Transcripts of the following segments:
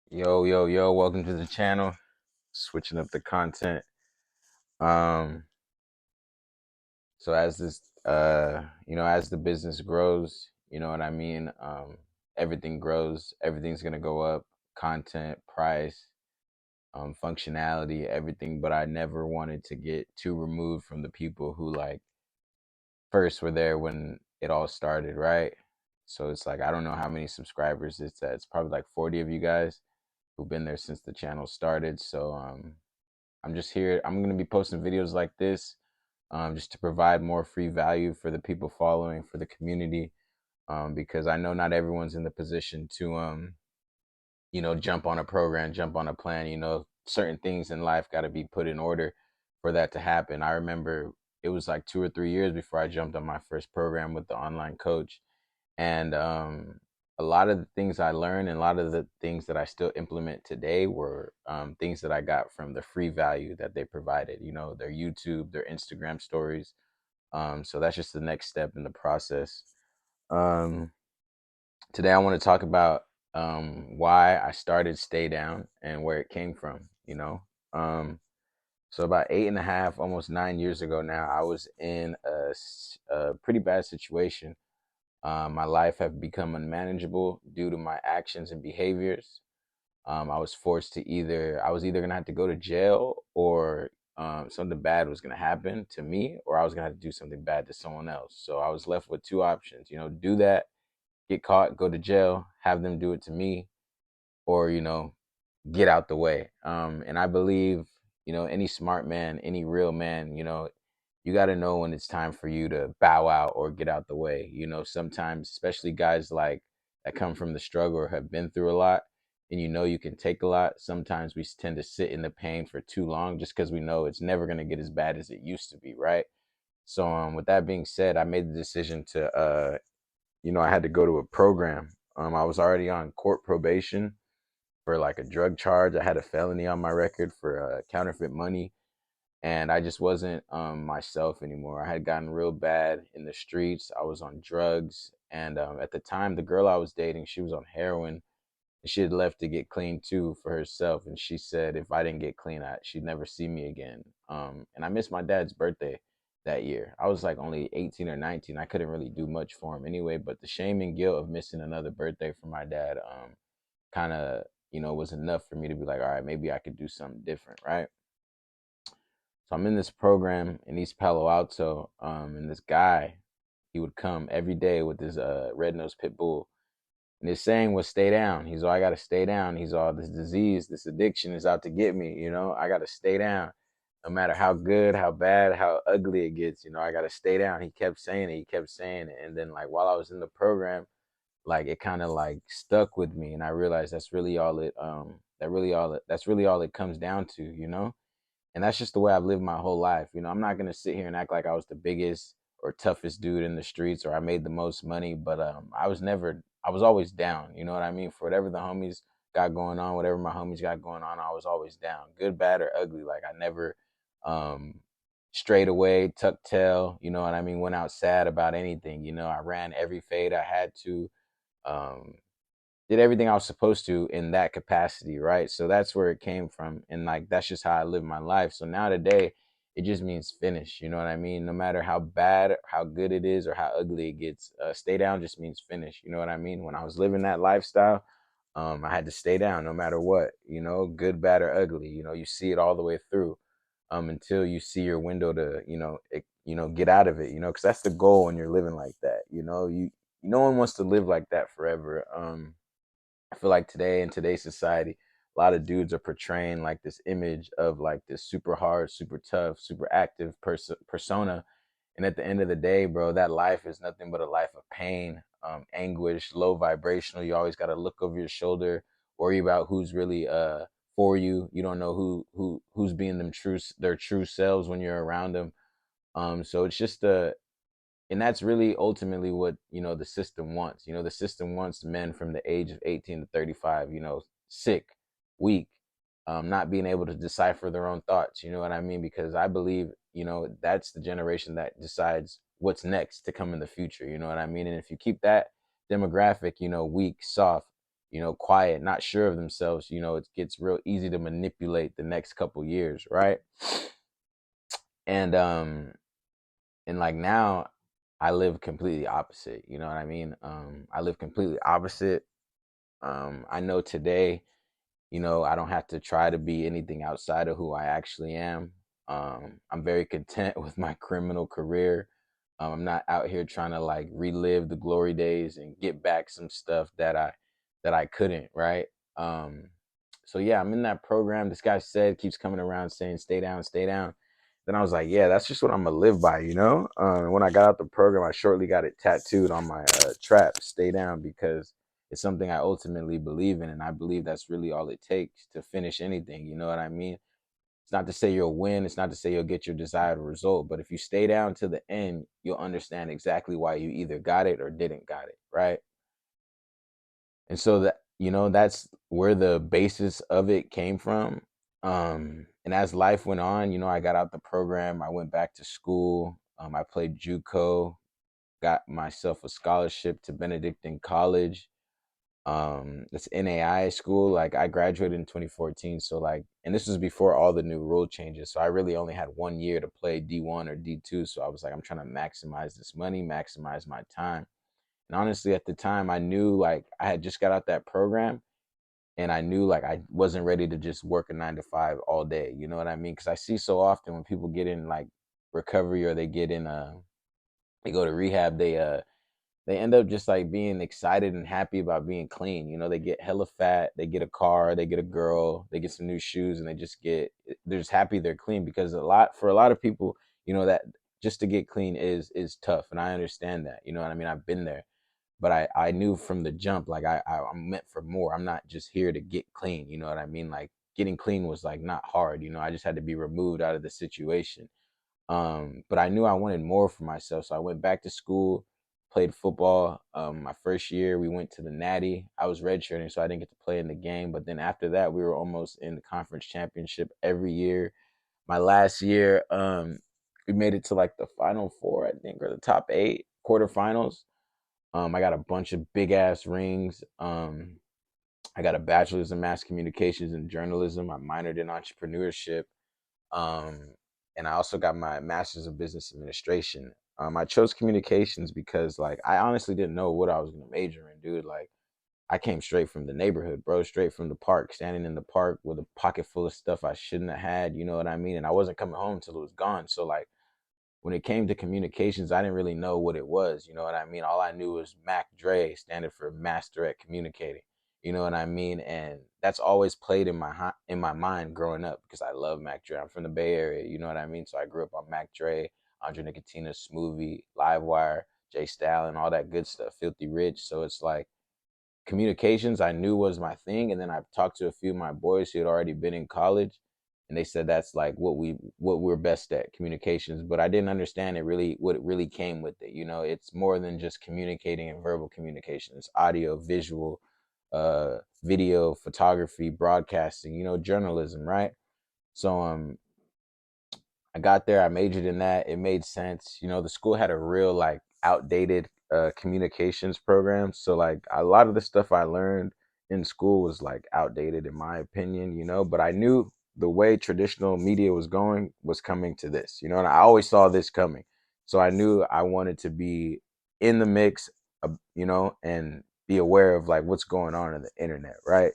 Yo, welcome to the channel. Switching up the content. Um, so as this as the business grows, you know what I mean? Everything grows, everything's gonna go up, content, price, functionality, everything, but I never wanted to get too removed from the people who like first were there when it all started, right? So it's like I don't know how many subscribers it's at. It's probably like 40 of you guys who've been there since the channel started. So I'm just here. I'm going to be posting videos like this just to provide more free value for the people following, for the community, because I know not everyone's in the position to, jump on a program, jump on a plan. Certain things in life got to be put in order for that to happen. I remember it was like 2 or 3 years before I jumped on my first program with the online coach. And a lot of the things I learned and a lot of the things that I still implement today were things that I got from the free value that they provided, their YouTube, their Instagram stories. So that's just the next step in the process. Um, Today, I want to talk about why I started Stay Down and where it came from, Um, so about 8.5, almost 9 years ago now, I was in a pretty bad situation. My life had become unmanageable due to my actions and behaviors. I was forced to I was either gonna have to go to jail or something bad was gonna happen to me, or I was gonna have to do something bad to someone else. So I was left with two options, do that, get caught, go to jail, have them do it to me, or get out the way. And I believe any smart man, any real man, you got to know when it's time for you to bow out or get out the way. Sometimes, especially guys like that come from the struggle or have been through a lot, and you can take a lot. Sometimes we tend to sit in the pain for too long just because we know it's never going to get as bad as it used to be, right? So with that being said, I made the decision to I had to go to a program. I was already on court probation for like a drug charge. I had a felony on my record for counterfeit money, and I just wasn't myself anymore. I had gotten real bad in the streets. I was on drugs, and at the time, the girl I was dating, she was on heroin. And she had left to get clean too for herself, and she said if I didn't get clean, she'd never see me again. And I missed my dad's birthday that year. I was like only 18 or 19. I couldn't really do much for him anyway, but the shame and guilt of missing another birthday for my dad kind of was enough for me to be like, all right, maybe I could do something different, right? So I'm in this program in East Palo Alto, and this guy, he would come every day with his red-nosed pit bull, and his saying was stay down. He's all, I gotta stay down. He's all, this disease, this addiction is out to get me, I gotta stay down. No matter how good, how bad, how ugly it gets, I gotta stay down. He kept saying it, he kept saying it. And then like while I was in the program, like it kind of like stuck with me, and I realized that's really all it comes down to, and that's just the way I've lived my whole life. I'm not gonna sit here and act like I was the biggest or toughest dude in the streets or I made the most money, but I was always down. You know what I mean? For whatever the homies got going on, whatever my homies got going on, I was always down, good, bad, or ugly. Like I never um, strayed away, tucked tail. You know what I mean? Went out sad about anything. I ran every fade I had to. Um, did everything I was supposed to in that capacity, right? So that's where it came from. And like that's just how I live my life. So now today, it just means finish. You know what I mean? No matter how bad, how good it is, or how ugly it gets, stay down just means finish. You know what I mean? When I was living that lifestyle, I had to stay down no matter what, good, bad, or ugly. You see it all the way through until you see your window to, get out of it, because that's the goal when you're living like that. No one wants to live like that forever. I feel like today in today's society, a lot of dudes are portraying like this image of like this super hard, super tough, super active persona. And at the end of the day, bro, that life is nothing but a life of pain, anguish, low vibrational. You always got to look over your shoulder, worry about who's really for you. You don't know who's being their true selves when you're around them. So it's just and that's really ultimately what the system wants. The system wants men from the age of 18 to 35, sick, weak, not being able to decipher their own thoughts. You know what I mean? Because I believe that's the generation that decides what's next to come in the future. You know what I mean? And if you keep that demographic weak, soft, quiet, not sure of themselves, it gets real easy to manipulate the next couple years, right? And like now I live completely opposite, you know what I mean? I live completely opposite. I know today, I don't have to try to be anything outside of who I actually am. I'm very content with my criminal career. I'm not out here trying to like relive the glory days and get back some stuff that I couldn't, right? Um, so yeah, I'm in that program. This guy said keeps coming around saying stay down, stay down. Then I was like, yeah, that's just what I'm gonna live by, you know. When I got out the program, I shortly got it tattooed on my trap, stay down, because it's something I ultimately believe in, and I believe that's really all it takes to finish anything. You know what I mean? It's not to say you'll win. It's not to say you'll get your desired result. But if you stay down to the end, you'll understand exactly why you either got it or didn't got it, right? And so that that's where the basis of it came from. And as life went on, I got out the program. I went back to school. I played JUCO, got myself a scholarship to Benedictine College. It's NAI school. Like I graduated in 2014, so like, and this was before all the new rule changes, so I really only had 1 year to play D1 or D2. So I was like, I'm trying to maximize this money, maximize my time. And honestly, at the time, I knew like I had just got out that program, and I knew like I wasn't ready to just work a 9 to 5 all day, you know what I mean? Because I see so often when people get in like recovery, or they get in they go to rehab, they end up just like being excited and happy about being clean. They get hella fat, they get a car, they get a girl, they get some new shoes, and they're just happy they're clean. Because for a lot of people, that just to get clean is tough. And I understand that, you know what I mean? I've been there. But I knew from the jump, like I'm meant for more. I'm not just here to get clean, you know what I mean? Like getting clean was like not hard, I just had to be removed out of the situation. But I knew I wanted more for myself. So I went back to school, played football. My first year, we went to the Natty. I was redshirting, so I didn't get to play in the game. But then after that, we were almost in the conference championship every year. My last year, we made it to like the final four, I think, or the top 8 quarterfinals. I got a bunch of big ass rings. I got a bachelor's in mass communications and journalism. I minored in entrepreneurship. Um, and I also got my master's of business administration. I chose communications because like I honestly didn't know what I was gonna major in, dude. Like I came straight from the neighborhood, bro, straight from the park, standing in the park with a pocket full of stuff I shouldn't have had, you know what I mean? And I wasn't coming home till it was gone. So like when it came to communications, I didn't really know what it was. You know what I mean? All I knew was Mac Dre, standing for Master at Communicating. You know what I mean? And that's always played in my mind growing up because I love Mac Dre. I'm from the Bay Area. You know what I mean? So I grew up on Mac Dre, Andre Nicotina, Smoothie, Livewire, Jay Stalin, all that good stuff, Filthy Rich. So it's like communications I knew was my thing. And then I talked to a few of my boys who had already been in college, and they said that's like what we're best at, communications. But I didn't understand what it really came with it. It's more than just communicating and verbal communication. It's audio, visual, video, photography, broadcasting, journalism, right? So I got there, I majored in that. It made sense. The school had a real like outdated communications program. So like a lot of the stuff I learned in school was like outdated in my opinion, but I knew the way traditional media was going was coming to this, and I always saw this coming. So I knew I wanted to be in the mix, and be aware of like what's going on in the internet, right?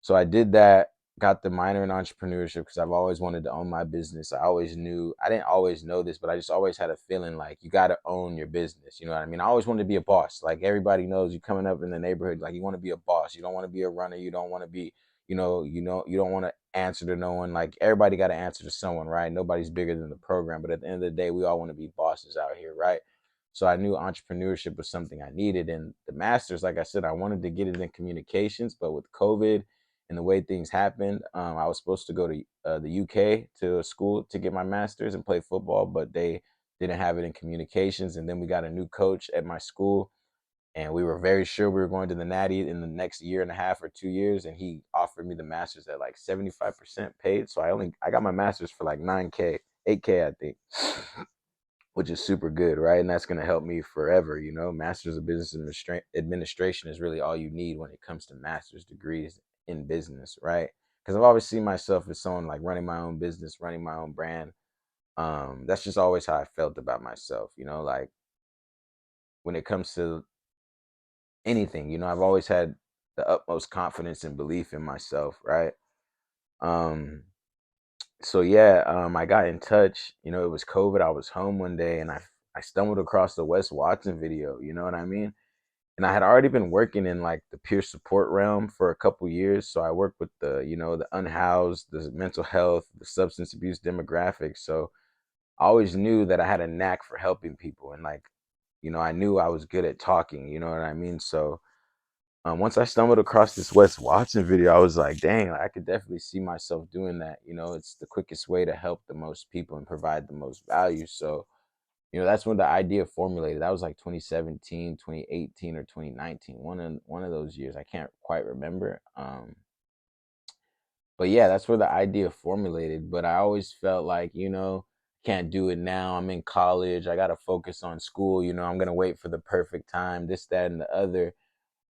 So I did that, got the minor in entrepreneurship because I've always wanted to own my business. I didn't always know this, but I just always had a feeling like you got to own your business. You know what I mean? I always wanted to be a boss. Like everybody knows you coming up in the neighborhood, like you want to be a boss. You don't want to be a runner. You don't want to be, you don't want to answer to no one. Like everybody got to answer to someone, right? Nobody's bigger than the program. But at the end of the day, we all want to be bosses out here, right? So I knew entrepreneurship was something I needed. And the master's, like I said, I wanted to get it in communications, but with COVID and the way things happened, I was supposed to go to the UK to a school to get my master's and play football, but they didn't have it in communications. And then we got a new coach at my school, and we were very sure we were going to the Natty in the next year and a half or 2 years, and he offered me the master's at like 75% paid. So I got my master's for like 9K, 8K, I think. which is super good, right? And that's going to help me forever. Masters of Business Administration is really all you need when it comes to master's degrees in business, right? Because I've always seen myself as someone like running my own business, running my own brand. That's just always how I felt about myself, like when it comes to anything, I've always had the utmost confidence and belief in myself, right? Um, so yeah, I got in touch. It was COVID. I was home one day, and I stumbled across the Wes Watson video. You know what I mean? And I had already been working in like the peer support realm for a couple years. So I worked with the unhoused, the mental health, the substance abuse demographics. So I always knew that I had a knack for helping people, and like, I knew I was good at talking. You know what I mean? So once I stumbled across this Wes Watson video, I was like, dang, I could definitely see myself doing that. It's the quickest way to help the most people and provide the most value. So, that's when the idea formulated. That was like 2017, 2018, or 2019. One of those years. I can't quite remember. But yeah, that's where the idea formulated. But I always felt like, can't do it now. I'm in college. I gotta focus on school. I'm gonna wait for the perfect time, this, that, and the other.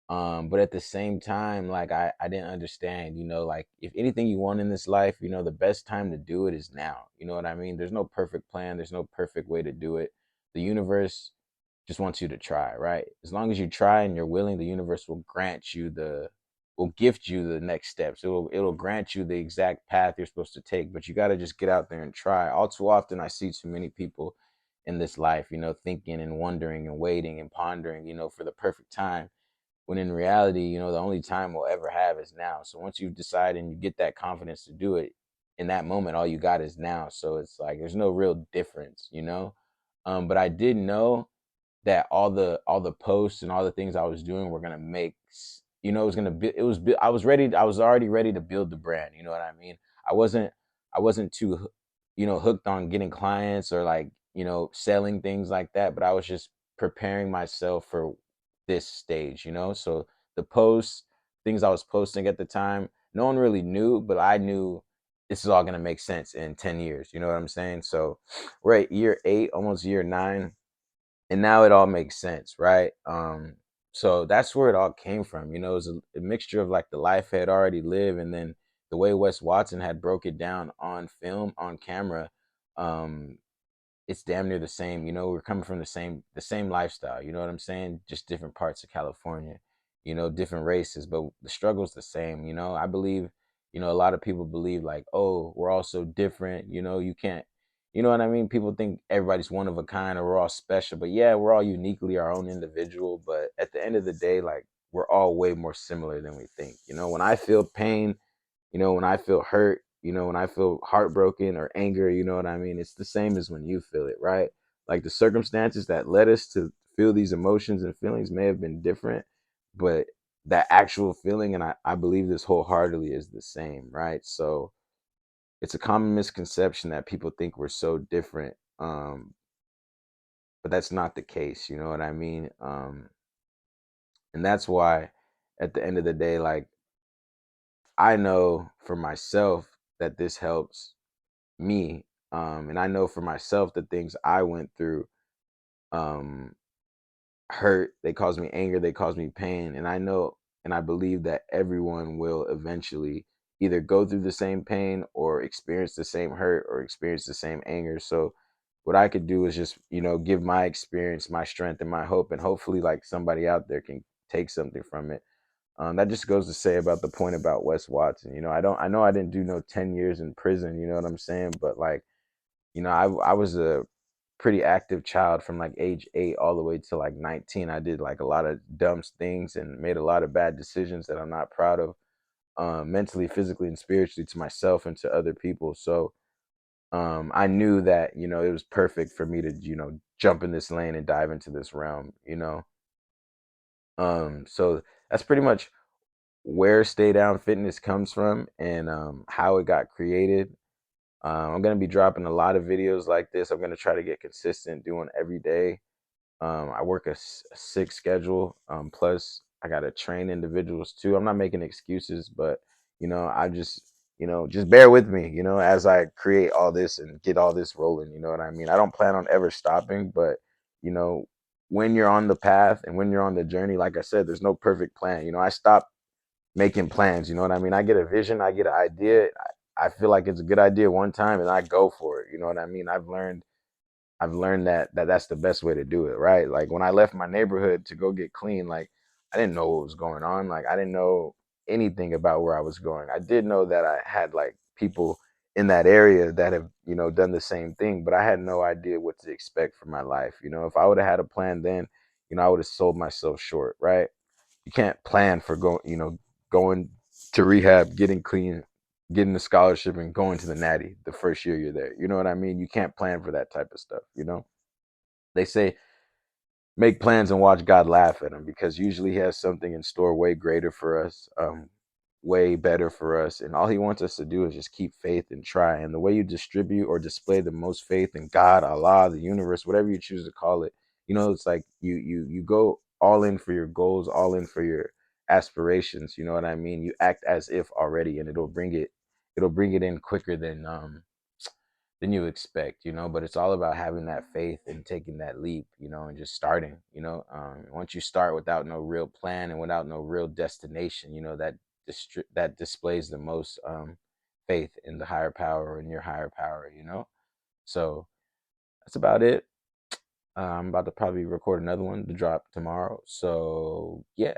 But at the same time, like I didn't understand, like if anything you want in this life, the best time to do it is now. You know what I mean? There's no perfect plan, there's no perfect way to do it. The universe just wants you to try, right? As long as you try and you're willing, the universe will gift you the next steps. It'll grant you the exact path you're supposed to take, but you got to just get out there and try. All too often I see too many people in this life, thinking and wondering and waiting and pondering, for the perfect time, when in reality, the only time we'll ever have is now. So once you decide and you get that confidence to do it, in that moment, all you got is now. So it's like there's no real difference. But I did know that all the posts and all the things I was doing were gonna make, it was gonna be, I was already ready to build the brand. You know what I mean? I wasn't I wasn't too hooked on getting clients or like selling things like that, but I was just preparing myself for this stage. So the posts, things I was posting at the time, no one really knew, but I knew this is all gonna make sense in 10 years. You know what I'm saying? So we're at year 8, almost year 9, and now it all makes sense, right? So that's where it all came from. It was a mixture of like the life I had already lived, and then the way Wes Watson had broke it down on film, on camera. um it's damn near the same. We're coming from the same lifestyle. You know what I'm saying? Just different parts of California, different races, but the struggle's the same. I believe, a lot of people believe like, oh, we're all so different. You can't, you know what I mean? People think everybody's one of a kind or we're all special, but yeah, we're all uniquely our own individual. But at the end of the day, like, we're all way more similar than we think. When I feel pain, when I feel hurt, when I feel heartbroken or anger, you know what I mean? It's the same as when you feel it, right? Like the circumstances that led us to feel these emotions and feelings may have been different, but that actual feeling, and I believe this wholeheartedly, is the same, right? So it's a common misconception that people think we're so different. But that's not the case, you know what I mean? And that's why at the end of the day, like, I know for myself that this helps me. And I know for myself the things I went through, um hurt, they cause me anger, they cause me pain, and I know and I believe that everyone will eventually either go through the same pain or experience the same hurt or experience the same anger. So what I could do is just, give my experience, my strength, and my hope, and hopefully like somebody out there can take something from it. That just goes to say about the point about Wes Watson. I know I didn't do no 10 years in prison, you know what I'm saying? But like, I was a pretty active child from like age 8 all the way to like 19. I did like a lot of dumb things and made a lot of bad decisions that I'm not proud of, mentally, physically, and spiritually, to myself and to other people. So I knew that, it was perfect for me to, jump in this lane and dive into this realm. So that's pretty much where Stay Down Fitness comes from, and how it got created. I'm gonna be dropping a lot of videos like this. I'm gonna try to get consistent, doing every day. I work a 6 schedule. Plus I gotta train individuals too. I'm not making excuses, but I just just bear with me, as I create all this and get all this rolling. You know what I mean? I don't plan on ever stopping, but you know, when you're on the path and when you're on the journey, like I said, there's no perfect plan. I stop making plans. You know what I mean? I get a vision, I get an idea. I feel like it's a good idea one time and I go for it. You know what I mean? I've learned that that's the best way to do it, right? Like when I left my neighborhood to go get clean, like I didn't know what was going on. Like I didn't know anything about where I was going. I did know that I had like people in that area that have, done the same thing, but I had no idea what to expect for my life. If I would have had a plan then, I would have sold myself short, right? You can't plan for going to rehab, getting clean, getting the scholarship, and going to the natty the first year you're there. You know what I mean? You can't plan for that type of stuff. They say make plans and watch God laugh at them, because usually He has something in store way greater for us, way better for us. And all He wants us to do is just keep faith and try. And the way you distribute or display the most faith in God, Allah, the universe, whatever you choose to call it, it's like you go all in for your goals, all in for your aspirations. You know what I mean? You act as if already, and it'll bring it in quicker than you expect, but it's all about having that faith and taking that leap, and just starting. Once you start without no real plan and without no real destination, that displays the most faith in the higher power and your higher power. So that's about it. I'm about to probably record another one to drop tomorrow. So yeah,